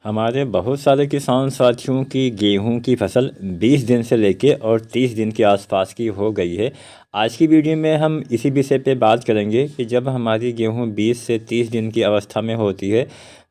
हमारे बहुत सारे किसान साथियों की गेहूं की फसल 20 दिन से लेके और 30 दिन के आसपास की हो गई है। आज की वीडियो में हम इसी विषय पे बात करेंगे कि जब हमारी गेहूं 20 से 30 दिन की अवस्था में होती है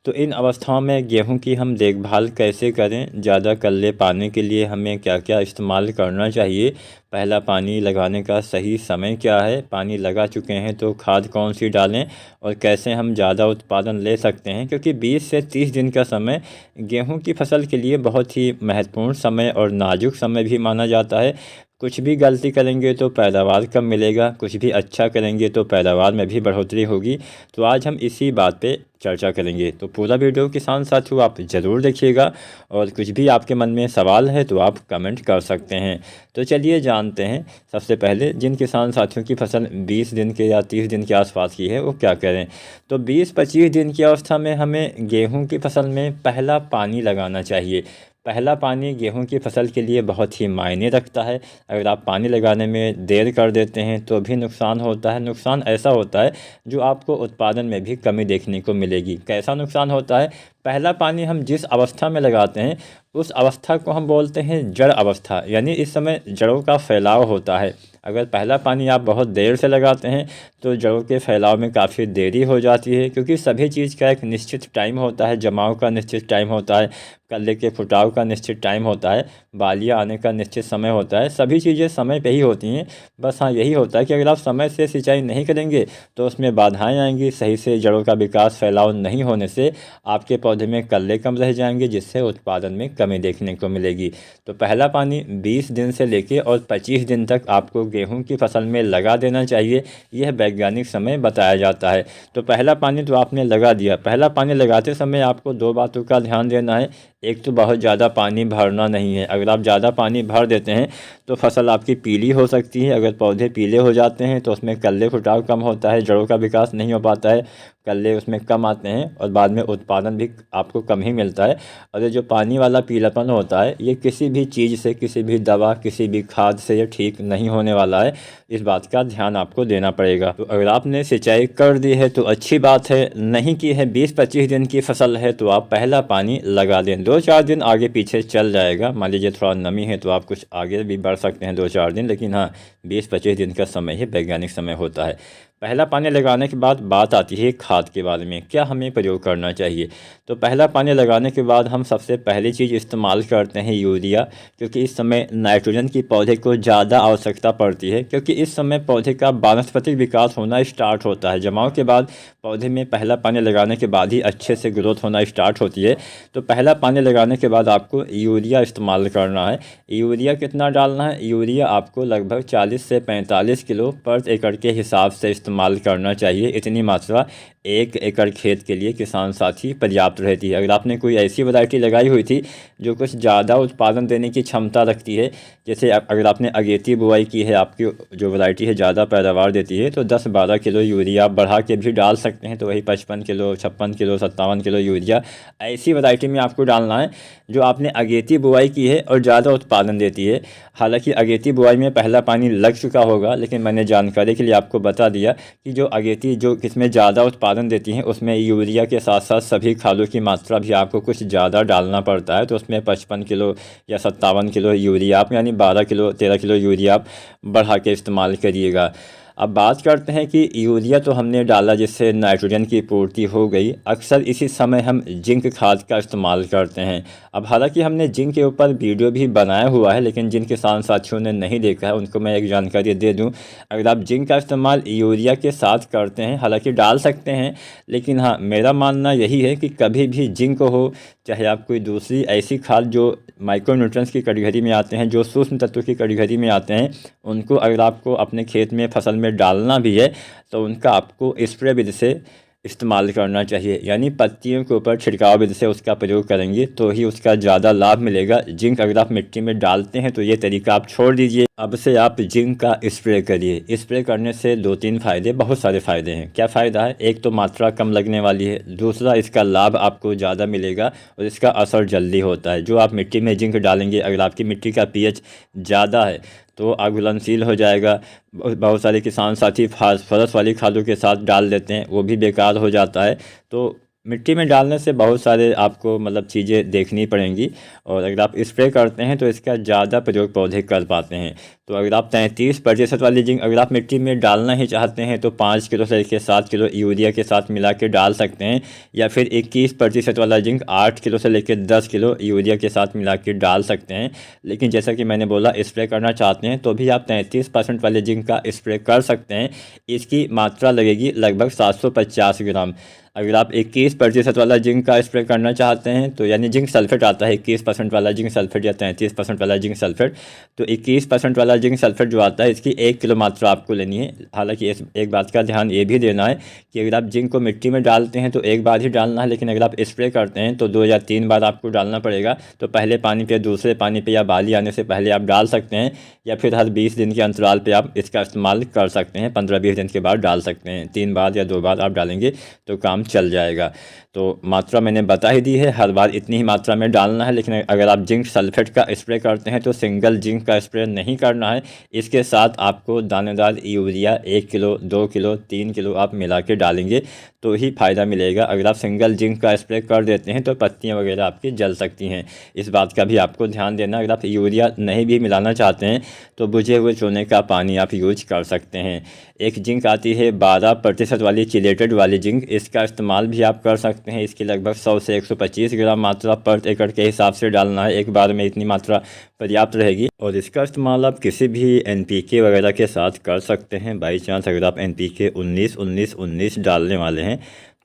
तो इन अवस्थाओं में गेहूं की हम देखभाल कैसे करें, ज़्यादा कल्ले पाने के लिए हमें क्या क्या इस्तेमाल करना चाहिए, पहला पानी लगाने का सही समय क्या है, पानी लगा चुके हैं तो खाद कौन सी डालें और कैसे हम ज़्यादा उत्पादन ले सकते हैं। क्योंकि 20 से 30 दिन का समय गेहूं की फसल के लिए बहुत ही महत्वपूर्ण समय और नाजुक समय भी माना जाता है। कुछ भी गलती करेंगे तो पैदावार कम मिलेगा, कुछ भी अच्छा करेंगे तो पैदावार में भी बढ़ोतरी होगी। तो आज हम इसी बात पे चर्चा करेंगे, तो पूरा वीडियो किसान साथियों आप ज़रूर देखिएगा और कुछ भी आपके मन में सवाल है तो आप कमेंट कर सकते हैं। तो चलिए जानते हैं, सबसे पहले जिन किसान साथियों की फसल 20 दिन के या 30 दिन के आसपास की है वो क्या करें। तो 20-25 दिन की अवस्था में हमें गेहूं की फसल में पहला पानी लगाना चाहिए। पहला पानी गेहूं की फसल के लिए बहुत ही मायने रखता है। अगर आप पानी लगाने में देर कर देते हैं तो भी नुकसान होता है। नुकसान ऐसा होता है जो आपको उत्पादन में भी कमी देखने को मिलेगी। कैसा नुकसान होता है? पहला पानी हम जिस अवस्था में लगाते हैं उस अवस्था को हम बोलते हैं जड़ अवस्था, यानी इस समय जड़ों का फैलाव होता है। अगर पहला पानी आप बहुत देर से लगाते हैं तो जड़ों के फैलाव में काफ़ी देरी हो जाती है, क्योंकि सभी चीज़ का एक निश्चित टाइम होता है। जमाव का निश्चित टाइम होता है, कल्ले के फुटाव का निश्चित टाइम होता है, बालियाँ आने का निश्चित समय होता है। सभी चीज़ें समय पे ही होती हैं। बस हाँ, यही होता है कि अगर आप समय से सिंचाई नहीं करेंगे तो उसमें बाधाएँ आएंगी। सही से जड़ों का विकास फैलाव नहीं होने से आपके पौधे में कल्ले कम रह जाएंगे, जिससे उत्पादन में कमी देखने को मिलेगी। तो पहला पानी 20 दिन से लेके और 25 दिन तक आपको गेहूं की फसल में लगा देना चाहिए। यह वैज्ञानिक समय बताया जाता है। तो पहला पानी तो आपने लगा दिया। पहला पानी लगाते समय आपको दो बातों का ध्यान देना है। एक तो बहुत ज़्यादा पानी भरना नहीं है। अगर आप ज़्यादा पानी भर देते हैं तो फसल आपकी पीली हो सकती है। अगर पौधे पीले हो जाते हैं तो उसमें कल्ले फुटाव कम होता है, जड़ों का विकास नहीं हो पाता है, कल्ले उसमें कम आते हैं और बाद में उत्पादन भी आपको कम ही मिलता है। और ये जो पानी वाला पीलापन होता है ये किसी भी चीज़ से, किसी भी दवा, किसी भी खाद से ये ठीक नहीं होने वाला है। इस बात का ध्यान आपको देना पड़ेगा। तो अगर आपने सिंचाई कर दी है तो अच्छी बात है, नहीं की है, 20-25 दिन की फसल है तो आप पहला पानी लगा दें। 2-4 दिन आगे पीछे चल जाएगा, मान लीजिए थोड़ा नमी है तो आप कुछ आगे भी बढ़ सकते हैं 2-4 दिन, लेकिन हाँ 20-25 दिन का समय ही वैज्ञानिक समय होता है। पहला पानी लगाने के बाद बात आती है खाद के बारे में, क्या हमें प्रयोग करना चाहिए। तो पहला पानी लगाने के बाद हम सबसे पहली चीज़ इस्तेमाल करते हैं यूरिया, क्योंकि इस समय नाइट्रोजन की पौधे को ज़्यादा आवश्यकता पड़ती है। क्योंकि इस समय पौधे का वानस्पतिक विकास होना स्टार्ट होता है। जमाव के बाद पौधे में पहला पानी लगाने के बाद ही अच्छे से ग्रोथ होना स्टार्ट होती है। तो पहला पानी लगाने के बाद आपको यूरिया इस्तेमाल करना है। यूरिया कितना डालना है? यूरिया आपको लगभग 40 से 45 किलो पर एकड़ के हिसाब से इस्तेमाल करना चाहिए। इतनी मात्रा 1 एकड़ खेत के लिए किसान साथी पर्याप्त रहती है। अगर आपने कोई ऐसी वैरायटी लगाई हुई थी जो कुछ ज़्यादा उत्पादन देने की क्षमता रखती है, जैसे अगर आपने अगेती बुआई की है, आपकी जो वैरायटी है ज़्यादा पैदावार देती है, तो 10-12 किलो यूरिया आप बढ़ा के भी डाल सकते हैं। तो वही 55 किलो, 56 किलो, 57 किलो यूरिया ऐसी वैरायटी में आपको डालना है जो आपने अगेती बुआई की है और ज़्यादा उत्पादन देती है। हालांकि अगेती बुआई में पहला पानी लग चुका होगा, लेकिन मैंने जानकारी के लिए आपको बता दिया कि जो अगेती जो किसमें ज़्यादा उत्पादन देती हैं उसमें यूरिया के साथ साथ सभी खादों की मात्रा भी आपको कुछ ज़्यादा डालना पड़ता है। तो उसमें 55 किलो या 57 किलो यूरिया आप, यानी 12 किलो 13 किलो यूरिया आप बढ़ा के इस्तेमाल करिएगा। अब बात करते हैं कि यूरिया तो हमने डाला जिससे नाइट्रोजन की पूर्ति हो गई। अक्सर इसी समय हम जिंक खाद का इस्तेमाल करते हैं। अब हालांकि हमने जिंक के ऊपर वीडियो भी बनाया हुआ है, लेकिन जिन किसान साथियों ने नहीं देखा है उनको मैं एक जानकारी दे दूं। अगर आप जिंक का इस्तेमाल यूरिया के साथ करते हैं, हालांकि डाल सकते हैं, लेकिन हाँ मेरा मानना यही है कि कभी भी जिंक हो चाहे आप कोई दूसरी ऐसी खाद जो माइक्रोन्यूट्रिएंट्स की कैटेगरी में आते हैं, जो सूक्ष्म तत्व की कैटेगरी में आते हैं, उनको अगर आपको अपने खेत में फसल में डालना भी है तो उनका आपको स्प्रे विधि से इस्तेमाल करना चाहिए। यानी पत्तियों के ऊपर छिड़काव विधि से उसका प्रयोग करेंगे तो ही उसका ज़्यादा लाभ मिलेगा। जिंक अगर आप मिट्टी में डालते हैं तो ये तरीका आप छोड़ दीजिए, अब से आप जिंक का स्प्रे करिए। स्प्रे करने से 2-3 फ़ायदे, बहुत सारे फ़ायदे हैं। क्या फ़ायदा है? एक तो मात्रा कम लगने वाली है, दूसरा इसका लाभ आपको ज़्यादा मिलेगा और इसका असर जल्दी होता है। जो आप मिट्टी में जिंक डालेंगे, अगर आपकी मिट्टी का पीएच ज़्यादा है तो अघुलनशील हो जाएगा। बहुत सारे किसान साथी फास्फोरस वाली खादों के साथ डाल देते हैं, वो भी बेकार हो जाता है। तो मिट्टी में डालने से बहुत सारे आपको मतलब चीज़ें देखनी पड़ेंगी, और अगर आप स्प्रे करते हैं तो इसका ज़्यादा प्रयोग पौधे कर पाते हैं। तो अगर आप 33% वाली जिंक अगर आप मिट्टी में डालना ही चाहते हैं तो 5 किलो से लेकर 7 किलो यूरिया के साथ मिला के डाल सकते हैं, या फिर 21% वाला जिंक 8 किलो से लेकर 10 किलो यूरिया के साथ मिला के डाल सकते हैं। लेकिन जैसा कि मैंने बोला, स्प्रे करना चाहते हैं तो भी आप 33% वाले जिंक का स्प्रे कर सकते हैं। इसकी मात्रा लगेगी लगभग 750 ग्राम। अगर आप 21% वाला जिंक का स्प्रे करना चाहते हैं तो यानी जिंक सल्फेट आता है 21% वाला जिंक सल्फेट या 33% वाला जिंक सल्फेट, तो 21% वाला जिंक सल्फेट जो आता है इसकी 1 किलो मात्रा आपको लेनी है। हालांकि एक बात का ध्यान ये भी देना है कि अगर आप जिंक को मिट्टी में डालते हैं तो एक बार ही डालना है, लेकिन अगर आप स्प्रे करते हैं तो 2 या 3 बार आपको डालना पड़ेगा। तो पहले पानी पे, दूसरे पानी पे या बाली आने से पहले आप डाल सकते हैं, या फिर हर 20 दिन के अंतराल पे आप इसका इस्तेमाल कर सकते हैं। 15-20 दिन के बाद डाल सकते हैं। 3 बार या 2 बार आप डालेंगे तो काम चल जाएगा। तो मात्रा मैंने बता ही दी है, हर बार इतनी ही मात्रा में डालना है। लेकिन अगर आप जिंक सल्फेट का स्प्रे करते हैं तो सिंगल जिंक का स्प्रे नहीं करना है, इसके साथ आपको दानेदार यूरिया 1 किलो, 2 किलो, 3 किलो आप मिला के डालेंगे तो ही फ़ायदा मिलेगा। अगर आप सिंगल जिंक का स्प्रे कर देते हैं तो पत्तियां वगैरह आपकी जल सकती हैं। इस बात का भी आपको ध्यान देना। अगर आप यूरिया नहीं भी मिलाना चाहते हैं तो बुझे हुए चूने का पानी आप यूज कर सकते हैं। एक जिंक आती है 12% वाली चिलेटेड वाली जिंक, इसका इस्तेमाल भी आप कर सकते हैं। इसकी लगभग 100 से 125 ग्राम मात्रा पर एकड़ के हिसाब से डालना है। एक बार में इतनी मात्रा पर्याप्त रहेगी, और इसका इस्तेमाल आप किसी भी NPK वगैरह के साथ कर सकते हैं। बाई चांस अगर आप NPK 19-19-19 डालने वाले हैं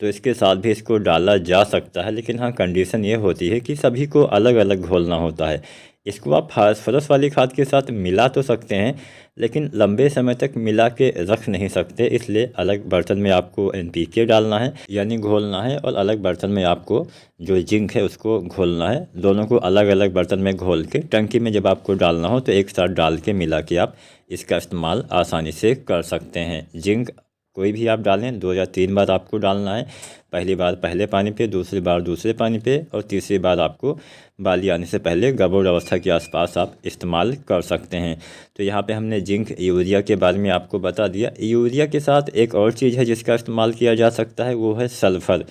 तो इसके साथ भी इसको डाला जा सकता है। लेकिन हाँ, कंडीशन ये होती है कि सभी को अलग अलग घोलना होता है। इसको आप फास्फोरस वाली खाद के साथ मिला तो सकते हैं, लेकिन लंबे समय तक मिला के रख नहीं सकते। इसलिए अलग बर्तन में आपको NPK डालना है, यानी घोलना है, और अलग बर्तन में आपको जो जिंक है उसको घोलना है। दोनों को अलग अलग बर्तन में घोल के टंकी में जब आपको डालना हो तो एक साथ डाल के मिला के आप इसका इस्तेमाल आसानी से कर सकते हैं। जिंक कोई भी आप डालें, 2 या 3 बार आपको डालना है। पहली बार पहले पानी पे, दूसरी बार दूसरे पानी पे, और तीसरी बार आपको बाली आने से पहले गबोड़ अवस्था के आसपास आप इस्तेमाल कर सकते हैं। तो यहाँ पे हमने जिंक यूरिया के बारे में आपको बता दिया। यूरिया के साथ एक और चीज़ है जिसका इस्तेमाल किया जा सकता है, वो है सल्फ़र।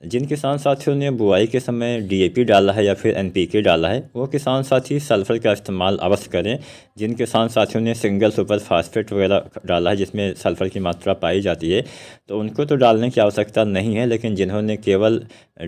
जिन किसान साथियों ने बुआई के समय DAP डाला है या फिर NPK डाला है, वो किसान साथी सल्फ़र का इस्तेमाल अवश्य करें। जिन किसान साथियों ने सिंगल सुपर फास्फेट वगैरह डाला है जिसमें सल्फ़र की मात्रा पाई जाती है, तो उनको तो डालने की आवश्यकता नहीं है। लेकिन जिन्होंने केवल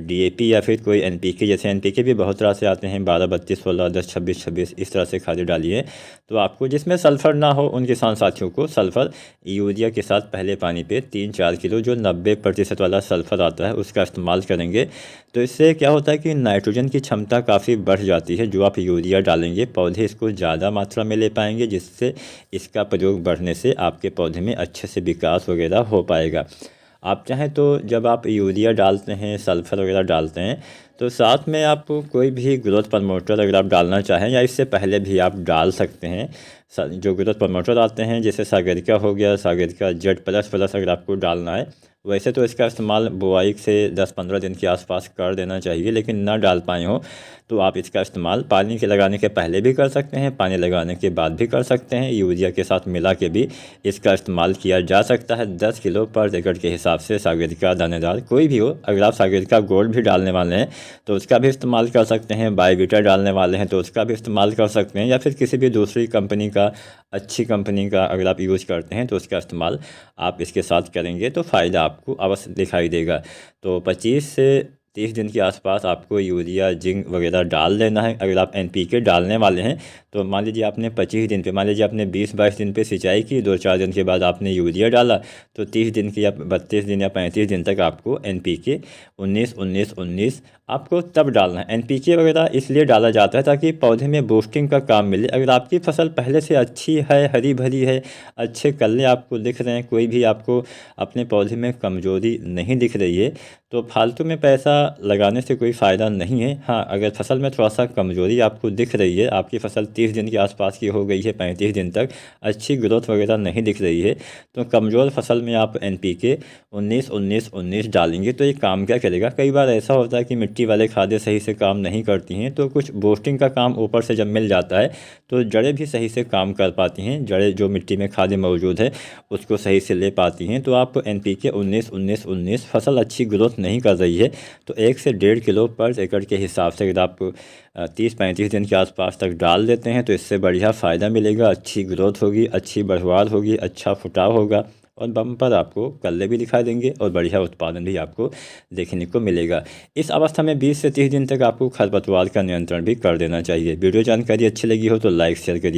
DAP या फिर कोई NPK, जैसे NPK भी बहुत तरह से आते हैं, 12-32-16, 10-26-26 इस तरह से खादें डालिए, तो आपको जिसमें सल्फ़र ना हो उन किसान साथियों को सल्फ़र यूरिया के साथ पहले पानी पे 3-4 किलो जो 90% वाला सल्फ़र आता है उसका इस्तेमाल करेंगे। तो इससे क्या होता है कि नाइट्रोजन की क्षमता काफ़ी बढ़ जाती है। जो आप यूरिया डालेंगे पौधे इसको ज़्यादा मात्रा में ले पाएंगे, जिससे इसका प्रयोग बढ़ने से आपके पौधे में अच्छे से विकास वगैरह हो पाएगा। आप चाहें तो जब आप यूरिया डालते हैं, सल्फ़र वगैरह डालते हैं, तो साथ में आप कोई भी ग्रोथ प्रमोटर अगर आप डालना चाहें या इससे पहले भी आप डाल सकते हैं। जो ग्रोथ प्रमोटर आते हैं जैसे सागरिका हो गया, सागरिका Z++ अगर आपको डालना है, वैसे तो इसका इस्तेमाल बुआई से 10-15 दिन के आसपास कर देना चाहिए। लेकिन ना डाल पाए हो तो आप इसका इस्तेमाल पानी के लगाने के पहले भी कर सकते हैं, पानी लगाने के बाद भी कर सकते हैं। यूरिया के साथ मिला के भी इसका इस्तेमाल किया जा सकता है। 10 किलो पर एकड़ के हिसाब से सागरिका दानेदार कोई भी हो, अगर आप सागरिका गोल्ड भी डालने वाले हैं तो उसका भी इस्तेमाल कर सकते हैं। बायोवीटा डालने वाले हैं तो उसका भी इस्तेमाल कर सकते हैं, या फिर किसी भी दूसरी कंपनी का, अच्छी कंपनी का अगर आप यूज़ करते हैं तो उसका इस्तेमाल आप इसके साथ करेंगे तो फ़ायदा आपको अवश्य दिखाई देगा। तो 25 से 30 दिन के आसपास आपको यूरिया, जिंक वगैरह डाल देना है। अगर आप NPK डालने वाले हैं तो मान लीजिए आपने 25 दिन पे, मान लीजिए आपने 20-22 दिन पे सिंचाई की, 2-4 दिन के बाद आपने यूरिया डाला, तो 30 दिन की या 32 दिन या 35 दिन तक आपको NPK 19-19-19 आपको तब डालना है। NPK वगैरह इसलिए डाला जाता है ताकि पौधे में बूस्टिंग का काम मिले। अगर आपकी फसल पहले से अच्छी है, हरी भरी है, अच्छे कल्ले आपको दिख रहे हैं, कोई भी आपको अपने पौधे में कमज़ोरी नहीं दिख रही है, तो फालतू में पैसा लगाने से कोई फ़ायदा नहीं है। हाँ, अगर फसल में थोड़ा सा कमज़ोरी आपको दिख रही है, आपकी फसल 30 दिन के आसपास की हो गई है, 35 दिन तक अच्छी ग्रोथ वगैरह नहीं दिख रही है, तो कमज़ोर फसल में आप NPK 19-19-19 डालेंगे तो ये काम क्या करेगा। कई बार ऐसा होता है कि मिट्टी वाले खादें सही से काम नहीं करती हैं, तो कुछ बूस्टिंग का काम ऊपर से जब मिल जाता है तो जड़ें भी सही से काम कर पाती हैं। जड़ें जो मिट्टी में खादें मौजूद है उसको सही से ले पाती हैं। तो आप NPK 19-19-19 फसल अच्छी ग्रोथ ग्रोथ नहीं कर रही है तो 1 से 1.5 किलो पर एकड़ के हिसाब से अगर आप 30-35 दिन के आसपास तक डाल देते हैं तो इससे बढ़िया फ़ायदा मिलेगा, अच्छी ग्रोथ होगी, अच्छी बढ़वार होगी, अच्छा फुटाव होगा और बम्पर आपको कल्ले भी दिखा देंगे और बढ़िया उत्पादन भी आपको देखने को मिलेगा। इस अवस्था में 20 से 30 दिन तक आपको खरपतवार का नियंत्रण भी कर देना चाहिए। वीडियो जानकारी अच्छी लगी हो तो लाइक शेयर करिए।